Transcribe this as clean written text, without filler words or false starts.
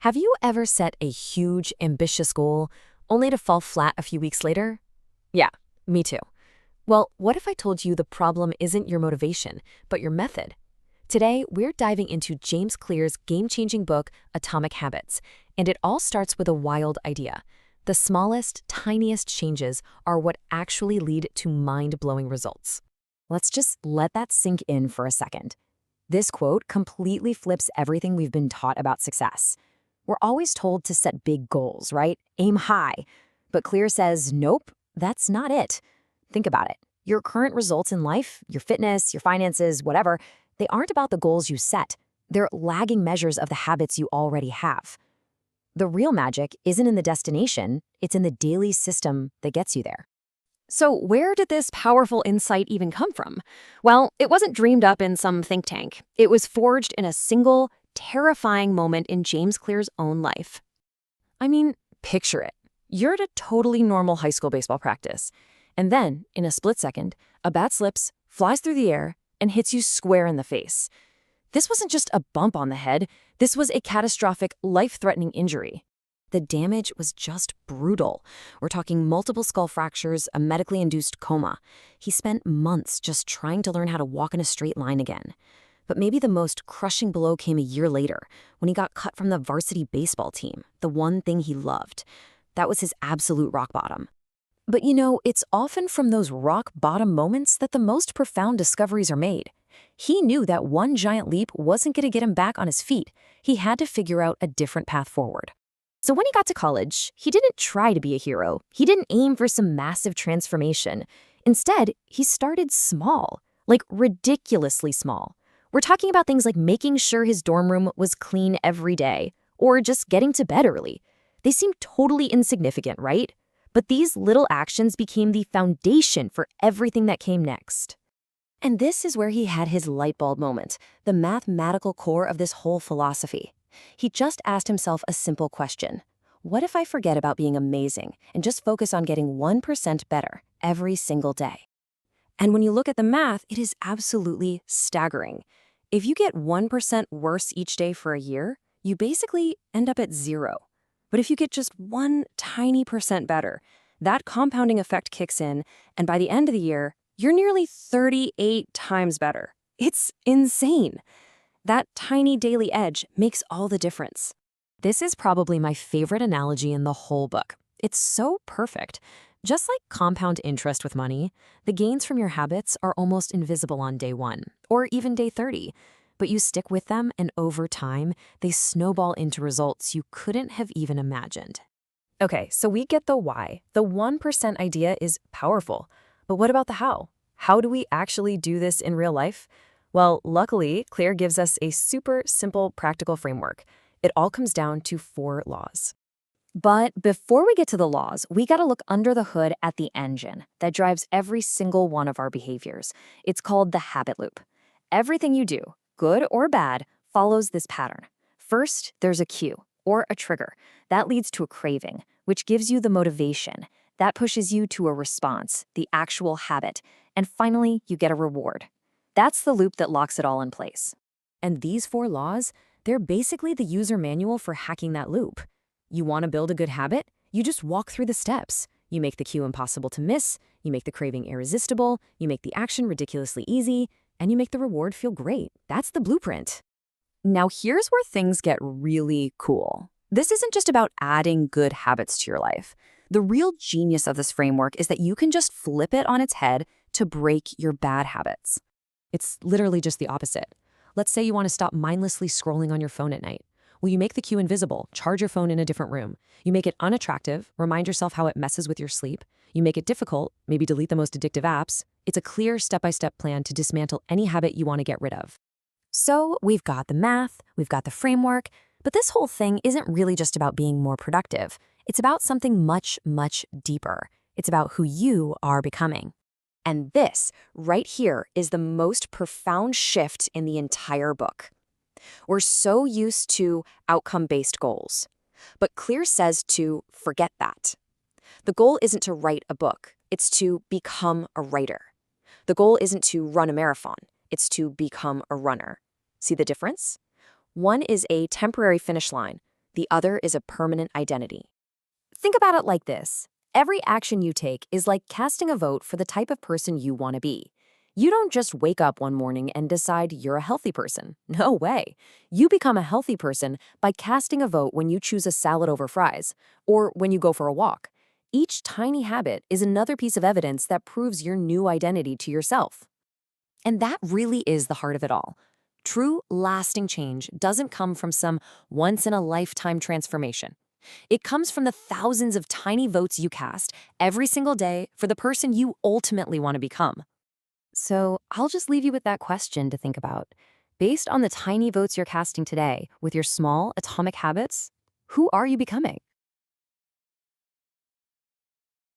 Have you ever set a huge, ambitious goal only to fall flat a few weeks later? Yeah, me too. Well, what if I told you the problem isn't your motivation, but your method? Today, we're diving into James Clear's game-changing book, Atomic Habits, and it all starts with a wild idea. The smallest, tiniest changes are what actually lead to mind-blowing results. Let's just let that sink in for a second. This quote completely flips everything we've been taught about success. We're always told to set big goals, right? Aim high. But Clear says, nope, that's not it. Think about it. Your current results in life, your fitness, your finances, whatever, they aren't about the goals you set. They're lagging measures of the habits you already have. The real magic isn't in the destination, it's in the daily system that gets you there. So where did this powerful insight even come from? Well, it wasn't dreamed up in some think tank. It was forged in a single, terrifying moment in James Clear's own life. I mean, picture it. You're at a totally normal high school baseball practice. And then, in a split second, a bat slips, flies through the air, and hits you square in the face. This wasn't just a bump on the head. This was a catastrophic, life-threatening injury. The damage was just brutal. We're talking multiple skull fractures, a medically induced coma. He spent months just trying to learn how to walk in a straight line again. But maybe the most crushing blow came a year later, when he got cut from the varsity baseball team, the one thing he loved. That was his absolute rock bottom. But it's often from those rock bottom moments that the most profound discoveries are made. He knew that one giant leap wasn't going to get him back on his feet. He had to figure out a different path forward. So when he got to college, he didn't try to be a hero. He didn't aim for some massive transformation. Instead, he started small, like ridiculously small. We're talking about things like making sure his dorm room was clean every day, or just getting to bed early. They seem totally insignificant, right? But these little actions became the foundation for everything that came next. And this is where he had his light bulb moment, the mathematical core of this whole philosophy. He just asked himself a simple question. What if I forget about being amazing and just focus on getting 1% better every single day? And when you look at the math, it is absolutely staggering. If you get 1% worse each day for a year, you basically end up at zero. But if you get just one tiny percent better, that compounding effect kicks in, and by the end of the year, you're nearly 38 times better. It's insane. That tiny daily edge makes all the difference. This is probably my favorite analogy in the whole book. It's so perfect. Just like compound interest with money, the gains from your habits are almost invisible on day 1, or even day 30. But you stick with them, and over time, they snowball into results you couldn't have even imagined. Okay, so we get the why. The 1% idea is powerful. But what about the how? How do we actually do this in real life? Well, luckily, Clear gives us a super simple, practical framework. It all comes down to 4 laws. But before we get to the laws, we gotta look under the hood at the engine that drives every single one of our behaviors. It's called the habit loop. Everything you do, good or bad, follows this pattern. First, there's a cue, or a trigger. That leads to a craving, which gives you the motivation. That pushes you to a response, the actual habit. And finally, you get a reward. That's the loop that locks it all in place. And these 4 laws, they're basically the user manual for hacking that loop. You want to build a good habit? You just walk through the steps. You make the cue impossible to miss, you make the craving irresistible, you make the action ridiculously easy, and you make the reward feel great. That's the blueprint. Now here's where things get really cool. This isn't just about adding good habits to your life. The real genius of this framework is that you can just flip it on its head to break your bad habits. It's literally just the opposite. Let's say you want to stop mindlessly scrolling on your phone at night. Well, you make the cue invisible, charge your phone in a different room. You make it unattractive, remind yourself how it messes with your sleep. You make it difficult, maybe delete the most addictive apps. It's a clear step-by-step plan to dismantle any habit you want to get rid of. So we've got the math, we've got the framework, but this whole thing isn't really just about being more productive. It's about something much, much deeper. It's about who you are becoming. And this, right here, is the most profound shift in the entire book. We're so used to outcome-based goals, but Clear says to forget that. The goal isn't to write a book, it's to become a writer. The goal isn't to run a marathon, it's to become a runner. See the difference? One is a temporary finish line. The other is a permanent identity. Think about it like this. Every action you take is like casting a vote for the type of person you want to be. You don't just wake up one morning and decide you're a healthy person. No way. You become a healthy person by casting a vote when you choose a salad over fries, or when you go for a walk. Each tiny habit is another piece of evidence that proves your new identity to yourself. And that really is the heart of it all. True, lasting change doesn't come from some once-in-a-lifetime transformation. It comes from the thousands of tiny votes you cast every single day for the person you ultimately want to become. So I'll just leave you with that question to think about. Based on the tiny votes you're casting today with your small atomic habits, who are you becoming?